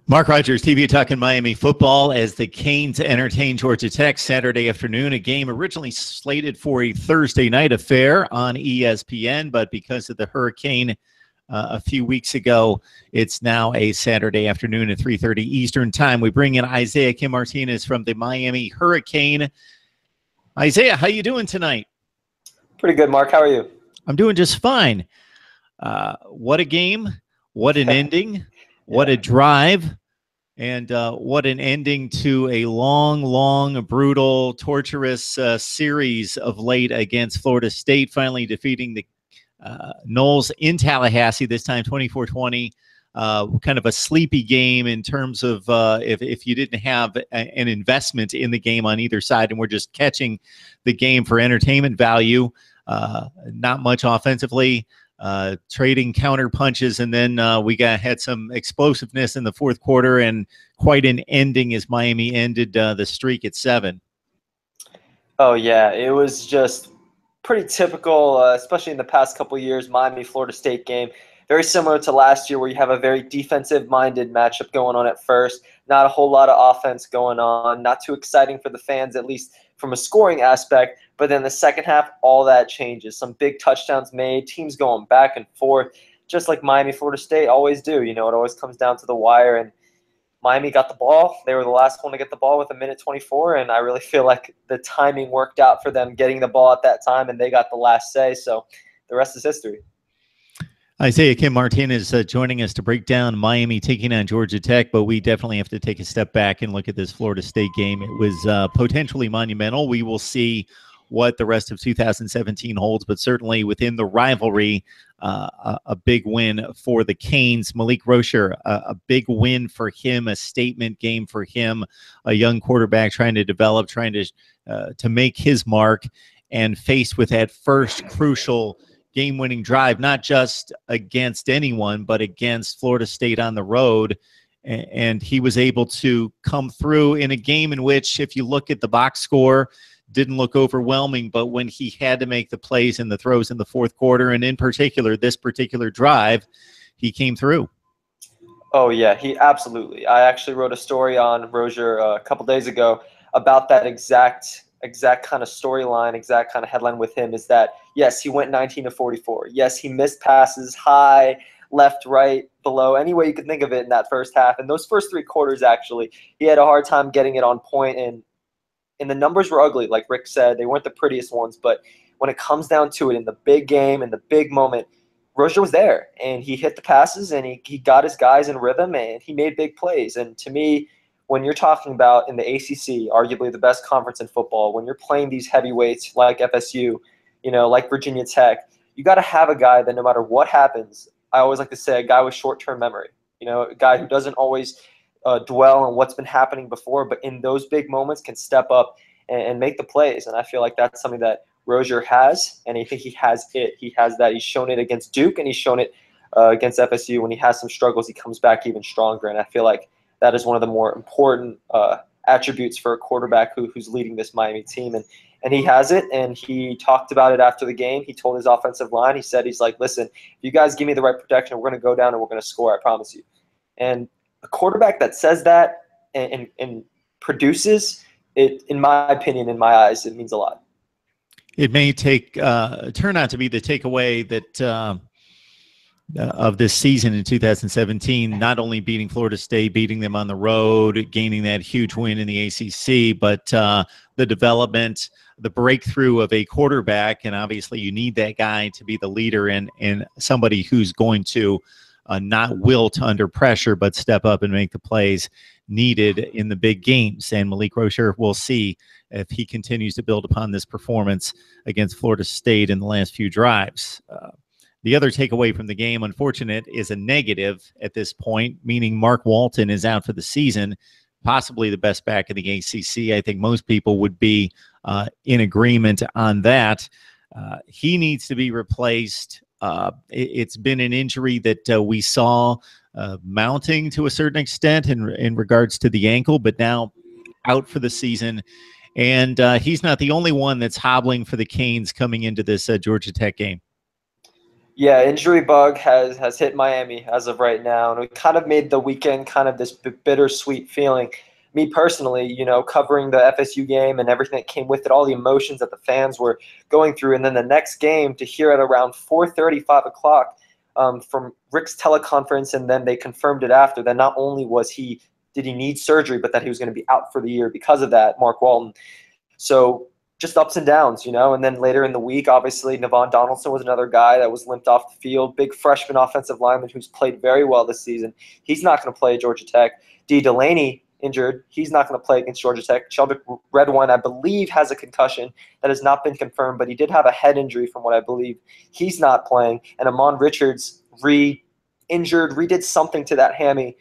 Mark Rogers, TV talking Miami football as the Canes entertain Georgia Tech Saturday afternoon, a game originally slated for a Thursday night affair on ESPN, but because of the hurricane a few weeks ago, it's now a Saturday afternoon at 3:30 Eastern time. We bring in Isaiah Kim Martinez from the Miami Hurricane. Isaiah, how you doing tonight? Pretty good, Mark. How are you? I'm doing just fine. What a game. What an ending. What a drive. And what an ending to a long, brutal, torturous series of late against Florida State, finally defeating the Noles in Tallahassee, this time 24-20. Kind of a sleepy game in terms of if you didn't have an investment in the game on either side, and we're just catching the game for entertainment value. Not much offensively. Trading counter punches, and then we had some explosiveness in the fourth quarter, and quite an ending as Miami ended the streak at 7. Oh yeah, it was just pretty typical, especially in the past couple years. Miami Florida State game, very similar to last year, where you have a very defensive-minded matchup going on at first. Not a whole lot of offense going on. Not too exciting for the fans, at least from a scoring aspect. But then the second half, all that changes. Some big touchdowns made, teams going back and forth, just like Miami, Florida State always do. You know, it always comes down to the wire, and Miami got the ball. They were the last one to get the ball with 1:24, and I really feel like the timing worked out for them getting the ball at that time, and they got the last say. So the rest is history. Isaiah Kim Martinez joining us to break down Miami taking on Georgia Tech, but we definitely have to take a step back and look at this Florida State game. It was potentially monumental. We will see what the rest of 2017 holds, but certainly within the rivalry, a big win for the Canes. Malik Rozier, a big win for him, a statement game for him, a young quarterback trying to develop, trying to make his mark, and faced with that first crucial game-winning drive, not just against anyone, but against Florida State on the road. And he was able to come through in a game in which, if you look at the box score, didn't look overwhelming, but when he had to make the plays and the throws in the fourth quarter, and in particular, this particular drive, he came through. Oh, yeah, he absolutely. I actually wrote a story on Rozier a couple days ago about that exact kind of storyline, exact kind of headline with him, is that, yes, he went 19-44. Yes, he missed passes high, left, right, below, any way you could think of it in that first half. And those first 3 quarters, actually, he had a hard time getting it on point, and the numbers were ugly, like Rick said. They weren't the prettiest ones, but when it comes down to it, in the big game, in the big moment, Rozier was there, and he hit the passes, and he got his guys in rhythm, and he made big plays. And to me, when you're talking about in the ACC, arguably the best conference in football, when you're playing these heavyweights like FSU, you know, like Virginia Tech, you got to have a guy that no matter what happens, I always like to say a guy with short-term memory, you know, a guy who doesn't always dwell on what's been happening before, but in those big moments can step up and make the plays. And I feel like that's something that Rozier has, and I think he has it. He has that. He's shown it against Duke, and he's shown it against FSU. When he has some struggles, he comes back even stronger, and I feel like that is one of the more important attributes for a quarterback who's leading this Miami team. And he has it, and he talked about it after the game. He told his offensive line, he's like, listen, if you guys give me the right protection, we're going to go down and we're going to score, I promise you. And a quarterback that says that and produces it, in my opinion, in my eyes, it means a lot. It may turn out to be the takeaway that of this season in 2017, not only beating Florida State, beating them on the road, gaining that huge win in the ACC, but the development, the breakthrough of a quarterback. And obviously you need that guy to be the leader and somebody who's going to not wilt under pressure, but step up and make the plays needed in the big games. And Malik Rozier, we'll see if he continues to build upon this performance against Florida State in the last few drives. The other takeaway from the game, unfortunate, is a negative at this point, meaning Mark Walton is out for the season, possibly the best back in the ACC. I think most people would be in agreement on that. He needs to be replaced. It's been an injury that we saw mounting to a certain extent in regards to the ankle, but now out for the season. And he's not the only one that's hobbling for the Canes coming into this Georgia Tech game. Yeah, injury bug has hit Miami as of right now, and it kind of made the weekend kind of this bittersweet feeling. Me personally, covering the FSU game and everything that came with it, all the emotions that the fans were going through, and then the next game to hear at around 4:30, 5 o'clock from Rick's teleconference, and then they confirmed it after that not only did he need surgery, but that he was going to be out for the year because of that, Mark Walton. So just ups and downs, and then later in the week, obviously, Navon Donaldson was another guy that was limped off the field, big freshman offensive lineman who's played very well this season. He's not going to play at Georgia Tech. D. Delaney injured. He's not going to play against Georgia Tech. Sheldrick Redwine, I believe, has a concussion that has not been confirmed, but he did have a head injury from what I believe. He's not playing. And Amon Richards redid something to that hammy.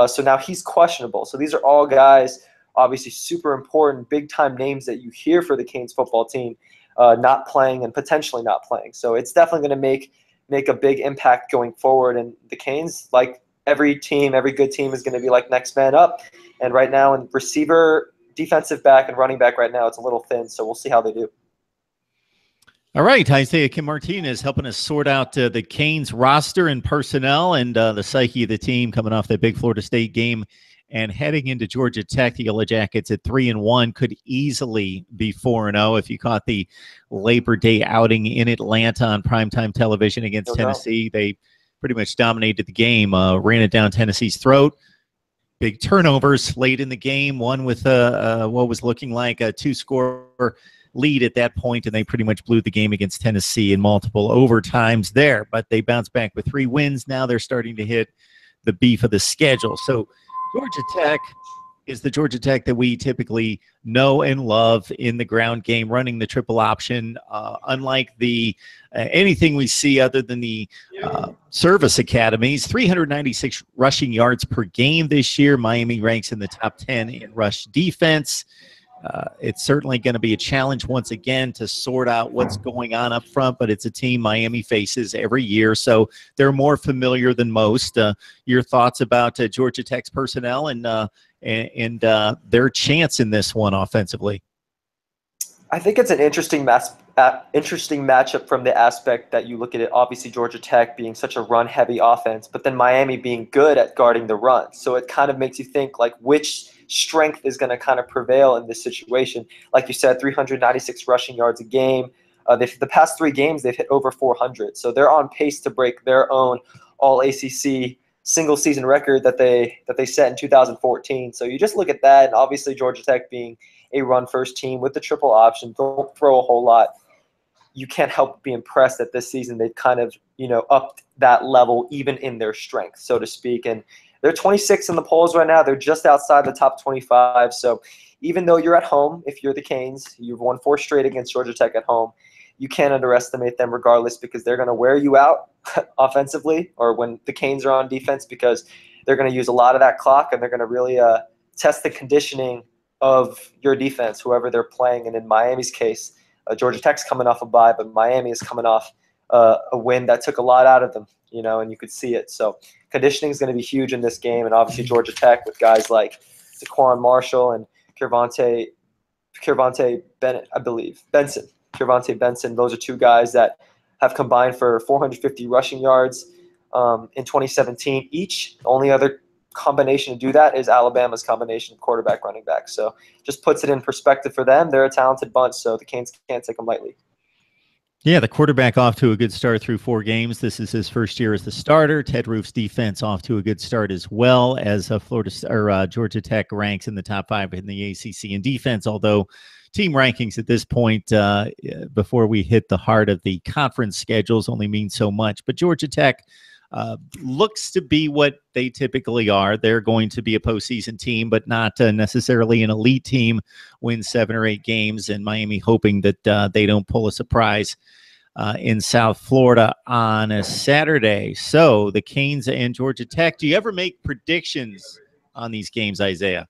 So now he's questionable. So these are all guys obviously super important, big-time names that you hear for the Canes football team not playing and potentially not playing. So it's definitely going to make a big impact going forward. And the Canes, like every good team is going to be like next man up. And right now in receiver, defensive back, and running back right now, it's a little thin. So we'll see how they do. All right, Isaiah Kim Martinez helping us sort out the Canes roster and personnel and the psyche of the team coming off that big Florida State game. And heading into Georgia Tech, the Yellow Jackets at 3-1 could easily be 4-0 if you caught the Labor Day outing in Atlanta on primetime television against Tennessee. They pretty much dominated the game, ran it down Tennessee's throat. Big turnovers late in the game, one with what was looking like a 2-score lead at that point, and they pretty much blew the game against Tennessee in multiple overtimes there. But they bounced back with 3 wins. Now they're starting to hit the beef of the schedule. So Georgia Tech is the Georgia Tech that we typically know and love in the ground game, running the triple option. Unlike the anything we see other than the service academies, 396 rushing yards per game this year. Miami ranks in the top 10 in rush defense. It's certainly going to be a challenge once again to sort out what's going on up front, but it's a team Miami faces every year, so they're more familiar than most. Your thoughts about Georgia Tech's personnel and their chance in this one offensively? I think it's an interesting matchup from the aspect that you look at it. Obviously, Georgia Tech being such a run-heavy offense, but then Miami being good at guarding the run. So it kind of makes you think like which strength is going to kind of prevail in this situation. Like you said, 396 rushing yards a game. The past 3 games, they've hit over 400. So they're on pace to break their own All-ACC single-season record that they set in 2014. So you just look at that, and obviously Georgia Tech being a run-first team with the triple option, don't throw a whole lot. You can't help but be impressed that this season they've kind of upped that level even in their strength, so to speak. And they're 26 in the polls right now. They're just outside the top 25. So even though you're at home, if you're the Canes, you've won 4 straight against Georgia Tech at home, you can't underestimate them regardless, because they're going to wear you out offensively, or when the Canes are on defense, because they're going to use a lot of that clock, and they're going to really test the conditioning of your defense, whoever they're playing. And in Miami's case, Georgia Tech's coming off a bye, but Miami is coming off a win that took a lot out of them, and you could see it. So conditioning is going to be huge in this game, and obviously Georgia Tech with guys like Daquan Marshall and Kiervante Bennett, I believe, Kiervante Benson. Those are 2 guys that have combined for 450 rushing yards in 2017 each. The only other combination to do that is Alabama's combination of quarterback, running back. So just puts it in perspective for them. They're a talented bunch, so the Canes can't take them lightly. Yeah, the quarterback off to a good start through 4 games. This is his first year as the starter. Ted Roof's defense off to a good start as well, as Georgia Tech ranks in the top 5 in the ACC in defense, although team rankings at this point, before we hit the heart of the conference schedules, only mean so much. But Georgia Tech looks to be what they typically are. They're going to be a postseason team, but not necessarily an elite team, win 7 or 8 games, and Miami hoping that they don't pull a surprise in South Florida on a Saturday. So the Canes and Georgia Tech, do you ever make predictions on these games, Isaiah?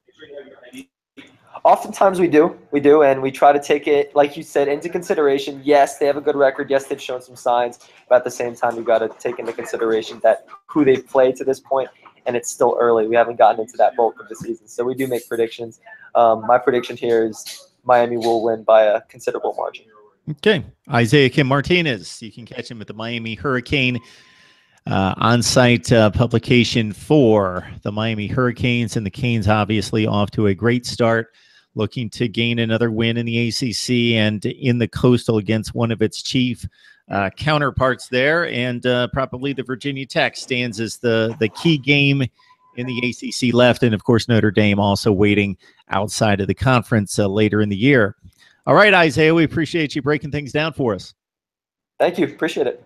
Oftentimes we do, and we try to take it, like you said, into consideration. Yes, they have a good record. Yes, they've shown some signs, but at the same time, you've got to take into consideration that who they've played to this point, and it's still early. We haven't gotten into that bulk of the season, so we do make predictions. My prediction here is Miami will win by a considerable margin. Okay. Isaiah Kim Martinez. You can catch him at the Miami Hurricane on-site publication for the Miami Hurricanes, and the Canes obviously off to a great start, looking to gain another win in the ACC and in the Coastal against one of its chief counterparts there, and probably the Virginia Tech stands as the key game in the ACC left, and of course Notre Dame also waiting outside of the conference later in the year. All right, Isaiah, we appreciate you breaking things down for us. Thank you. Appreciate it.